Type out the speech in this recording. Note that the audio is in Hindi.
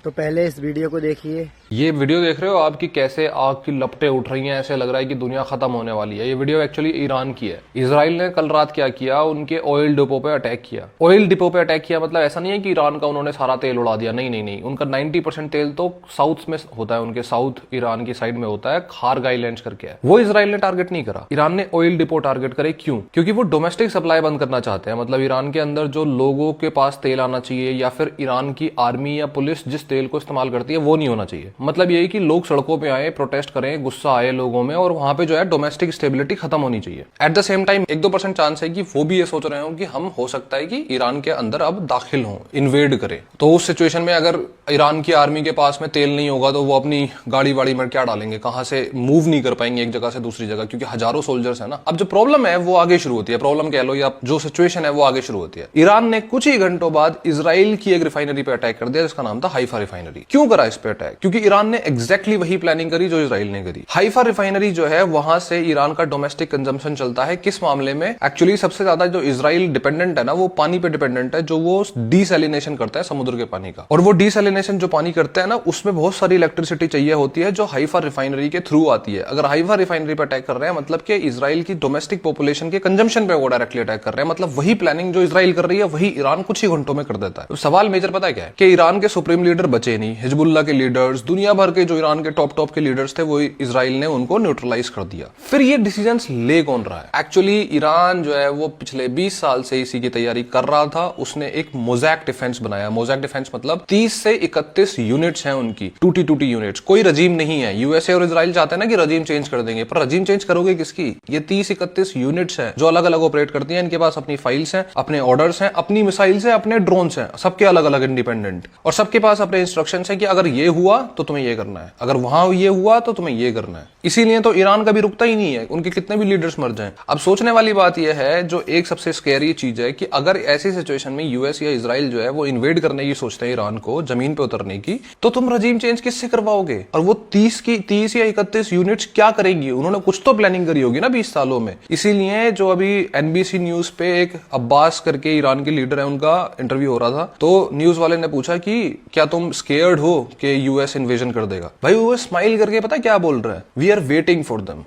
तो पहले इस वीडियो को देखिए। ये वीडियो देख रहे हो आप कि कैसे आग की लपटें उठ रही हैं, ऐसे लग रहा है कि दुनिया खत्म होने वाली है। ये वीडियो एक्चुअली ईरान की है। इजराइल ने कल रात क्या किया, उनके ऑयल डिपो पे अटैक किया। ऑयल डिपो पे अटैक किया मतलब ऐसा नहीं है कि ईरान का उन्होंने सारा तेल उड़ा दिया, नहीं नहीं नहीं, उनका 90% तेल तो साउथ में होता है, उनके साउथ ईरान की साइड में होता है, खार्ग आइलैंड्स करके है। वो इजराइल ने टारगेट नहीं करा, ईरान ने ऑयल डिपो टारगेट करे। क्यों? क्योंकि वो डोमेस्टिक सप्लाई बंद करना चाहते हैं। मतलब ईरान के अंदर जो लोगों के पास तेल आना चाहिए या फिर ईरान की आर्मी या पुलिस जिस तेल को इस्तेमाल करती है वो नहीं होना चाहिए। मतलब यही कि लोग सड़कों पे आए, प्रोटेस्ट करें, गुस्सा आए लोगों में, और वहां पे जो है डोमेस्टिक स्टेबिलिटी खत्म होनी चाहिए। At the same time 1-2% chance है कि वो भी ये सोच रहे हो कि हम हो सकता है कि ईरान के अंदर अब दाखिल हों, इन्वेड करें। तो उस सिचुएशन में अगर ईरान की आर्मी के पास में तेल नहीं होगा तो वो अपनी गाड़ी वाड़ी में क्या डालेंगे, कहां से मूव नहीं कर पाएंगे एक जगह से दूसरी जगह, क्योंकि हजारों सोल्जर्स है ना। अब जो प्रॉब्लम है वो आगे शुरू होती है, प्रॉब्लम कह लो या जो सिचुएशन है वो आगे शुरू होती है। ईरान ने कुछ ही घंटों बाद इजराइल की एक रिफाइनरी पे अटैक कर दिया जिसका नाम था हाइफा रिफाइनरी। क्यों करा इस पे अटैक? क्योंकि ईरान ने एग्जैक्टली वही प्लानिंग करी जो इजराइल ने करी। हाइफा रिफाइनरी जो है वहां से ईरान का डोमेस्टिक कंजम्पशन चलता है। किस मामले में? एक्चुअली सबसे ज्यादा जो इजराइल डिपेंडेंट है ना वो पानी पे डिपेंडेंट है, जो वो डीसैलिनेशन करता है समुद्र के पानी का। और वो डीसैलिनेशन जो पानी करते हैं ना उसमें बहुत सारी इलेक्ट्रिसिटी चाहिए होती है जो हाइफा रिफाइनरी के थ्रू आती है। अगर हाइफा रिफाइनरी पे अटैक कर रहे हैं मतलब कि इजराइल की डोमेस्टिक पॉपुलेशन के कंजम्पशन पे वो डायरेक्टली अटैक कर रहे हैं। मतलब वही प्लानिंग जो इजराइल कर रही है वही ईरान कुछ ही घंटों में कर देता है। तो सवाल मेजर पता है क्या है कि ईरान के सुप्रीम लीडर बचे नहीं, हिजबुल्लाह के लीडर्स, दुनिया भर के जो ईरान के टॉप के लीडर्स थे वो इजराइल ने उनको न्यूट्रलाइज कर दिया। फिर ये डिसीजंस ले कौन रहा है? एक्चुअली ईरान जो है वो पिछले 20 साल से इसी की तैयारी कर रहा था। उसने एक मोज़ैक डिफेंस बनाया। मोज़ैक डिफेंस मतलब 30 से 31 यूनिट्स हैं उनकी, टूटी यूनिट्स। कोई रजीम नहीं है। यूएसए और इजराइल चाहते हैं ना कि रजीम चेंज कर देंगे, पर रजीम चेंज करोगे किसकी? ये 30-31 यूनिट्स हैं जो अलग अलग ऑपरेट करती हैं। इनके पास अपनी फाइल्स हैं, अपने ऑर्डर्स हैं, अपनी मिसाइल्स हैं, अपने ड्रोन्स हैं, सबके अलग अलग इंडिपेंडेंट, और सबके पास अपने इंस्ट्रक्शंस हैं कि अगर ये हुआ तो तुम्हें ये करना है, अगर वहां ये हुआ तो तुम्हें ये करना है। इसीलिए तो ईरान कभी रुकता ही नहीं है, उनके कितने भी लीडर्स मर जाएं। अब सोचने वाली बात यह है, जो एक सबसे स्कैरी चीज है कि अगर ऐसी सिचुएशन में यूएस या इजराइल जो है वो इन्वेड करने की सोचते हैं ईरान को, जमीन पे उतरने की, तो तुम रजीम चेंज किससे करवाओगे? और वो 30 या 31 यूनिट्स क्या करेंगी? उन्होंने कुछ तो प्लानिंग करी होगी ना 20 सालों में। इसीलिए जो अभी एनबीसी न्यूज पे एक अब्बास करके ईरान के लीडर है, उनका इंटरव्यू हो रहा था, तो न्यूज वाले ने पूछा कि क्या तुम स्केयर्ड हो कि यूएस इन्वेजन कर देगा? भाई वो स्माइल करके पता क्या बोल रहा है? We are waiting for them.